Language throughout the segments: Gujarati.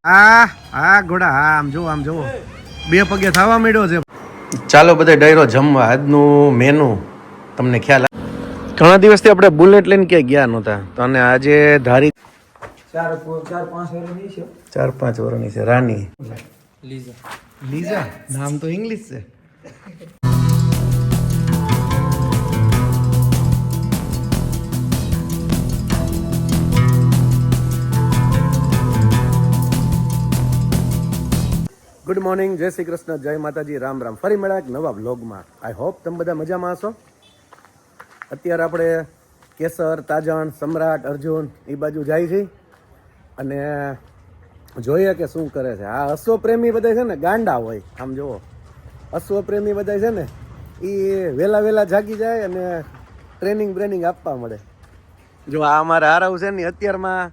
હા ઘોડા હા આમ જો બે પગે થવા માંડ્યો છે. ચાલો બધા ડાયરો જમવા. આજનું મેનુ તમને ખ્યાલ ઘણા દિવસથી આપણે બુલેટ લઈને ક્યાંય ગયા નહોતા તો અને આજે ધારી 4-5 વર્ષની છે રાની લીઝા નામ તો ઇંગ્લિશ છે. ગુડ મોર્નિંગ, જય શ્રી કૃષ્ણ, જય માતાજી, રામ રામ. ફરી મળ્યા એક નવા વ્લોગમાં. આઈ હોપ તમે બધા મજામાં હશો. અત્યારે આપણે કેસર, તાજણ, સમ્રાટ, અર્જુન એ બાજુ જાય છે અને જોઈએ કે શું કરે છે. આ અશ્વપ્રેમી બધા છે ને ગાંડા હોય. આમ જુઓ, અશ્વપ્રેમી બધા છે ને એ વહેલા જાગી જાય અને ટ્રેનિંગ આપવા મળે. જો આ અમારા આરવ છે ને અત્યારમાં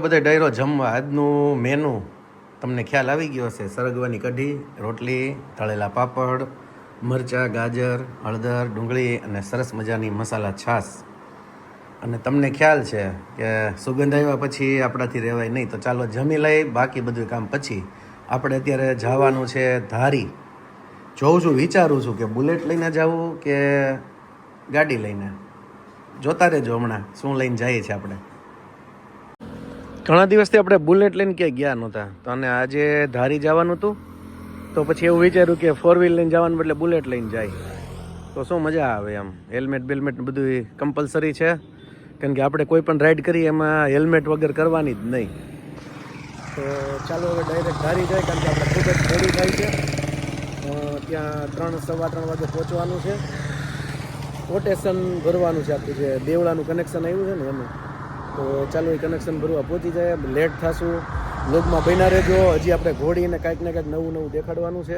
બધા ડાયરો જમવા. આજનું મેનુ તમને ખ્યાલ આવી ગયો હશે. સરગવાની કઢી, રોટલી, તળેલા પાપડ, મરચાં, ગાજર, હળદર, ડુંગળી અને સરસ મજાની મસાલા છાશ. અને તમને ખ્યાલ છે કે સુગંધ આવ્યા પછી આપણાથી રહેવાય નહીં, તો ચાલો જમી લઈ. બાકી બધું કામ પછી. આપણે અત્યારે જવાનું છે ધારી. જોઉં છું, વિચારું છું કે બુલેટ લઈને જવું કે ગાડી લઈને. જોતા રહેજો હમણાં શું લઈને જઈએ છીએ આપણે. ઘણા દિવસથી આપણે બુલેટ લઈને ક્યાંય ગયા નહોતા તો અને આજે ધારી જવાનું હતું તો પછી એવું વિચાર્યું કે 4 વ્હીલ લઈને જવાનું બદલે બુલેટ લઈને જાય તો શું મજા આવે. આમ હેલ્મેટ બધું કમ્પલસરી છે, કારણ કે આપણે કોઈ પણ રાઈડ કરીએ એમાં હેલ્મેટ વગર કરવાની જ નહીં. તો ચાલો હવે ડાયરેક્ટ ધારી જાય, કારણ કે આપણે ખૂબ જ મોડું થાય છે. ત્યાં 3-3:15 વાગે પહોંચવાનું છે. કોટેશન ભરવાનું છે આપણું, જે દેવળાનું કનેક્શન આવ્યું છે ને એનું. તો ચાલો એ કનેક્શન ભરવા પહોંચી જાય. લેટ થશું, વ્લોગમાં બન્યા રહેજો. હજી આપણે ઘોડીને કાંઈક ને કાંઈક નવું દેખાડવાનું છે.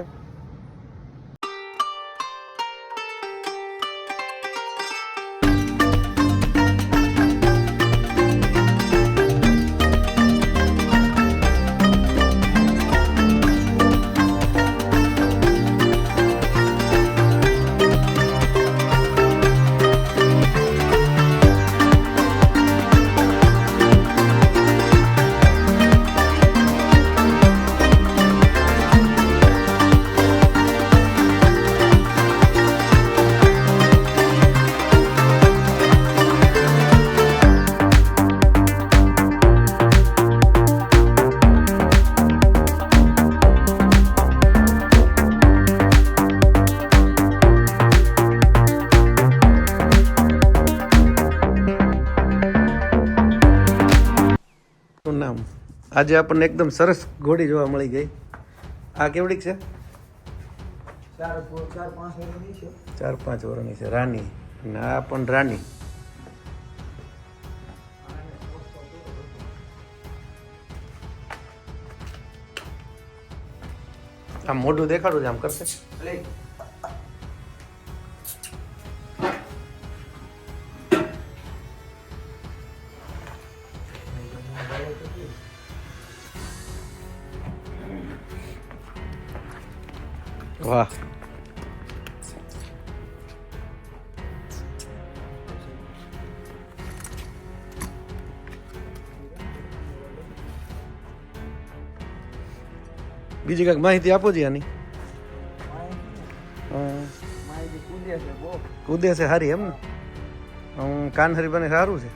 આજે આપણને એકદમ સરસ ઘોડી જોવા મળી ગઈ. આ કેવડીક છે? 4-5 વર્ષની છે. રાની. અને આ પણ રાની. આમ મોઢું દેખાડું છે, આમ કરશે. વાહ, બીજી કાંઈક માહિતી આપો જી આની. કૂદે છે સારી એમ ને? કાનહરી બને સારું છે.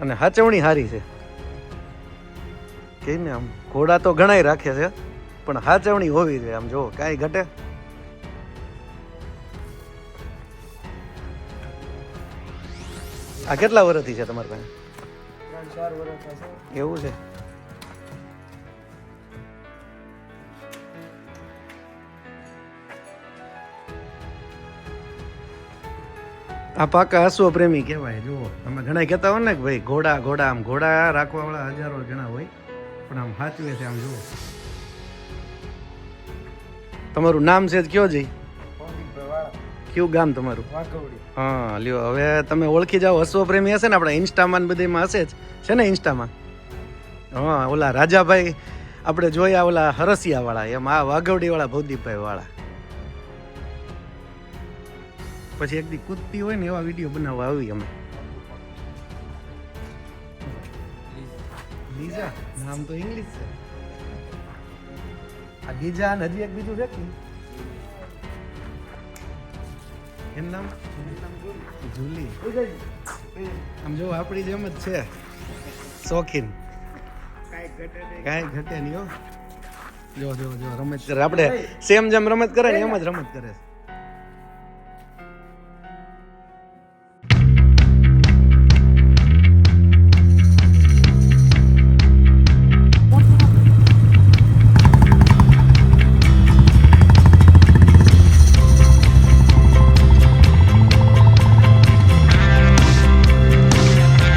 અને હાચવણી સારી છે કે ને? આમ ઘોડા તો ઘણાય રાખે છે, પણ હાચવણી હોવી છે. આમ જો કાંઈ ઘટે. આ કેટલા વર્ષથી છે તમારી પાસે? 3-4 વર્ષ. એવું છે? આ પાકા અશ્વ પ્રેમી કહેવાય. જુઓ, તમે ઘણા કહેતા હોય ને કે ભાઈ ઘોડા ઘોડા, આમ ઘોડા રાખવા વાળા હજારો જણા હોય, પણ આમ સાચવે છે. આમ જુઓ. તમારું નામ છે કયો જી? કયું ગામ તમારું? હા, લ્યો હવે તમે ઓળખી જાઓ. અશ્વ પ્રેમી હશે ને આપણા ઇન્સ્ટામાં બધીમાં હશે જ છે ને? ઇન્સ્ટામાં હા, ઓલા રાજાભાઈ આપણે જોયા, ઓલા હરસિયા વાળા, એમ આ વાઘવડી વાળા ભવદીપભાઈ વાળા. પછી એક દી કૂદતી હોય ને એવા વિડીયો બનાવવા આવી અમે. લીઝા નામ તો ઇંગ્લિશ છે. આ ગીજા ને હજી એક બીજું છે કે એનું નામ જુલી. આમ જો આપણી જેમ જ છે, શોખીન. કાંઈ ઘટે નહીં હો. જો જો જો રમત કરે. આપણે સેમ જેમ રમત કરે ને એમ જ રમત કરે છે.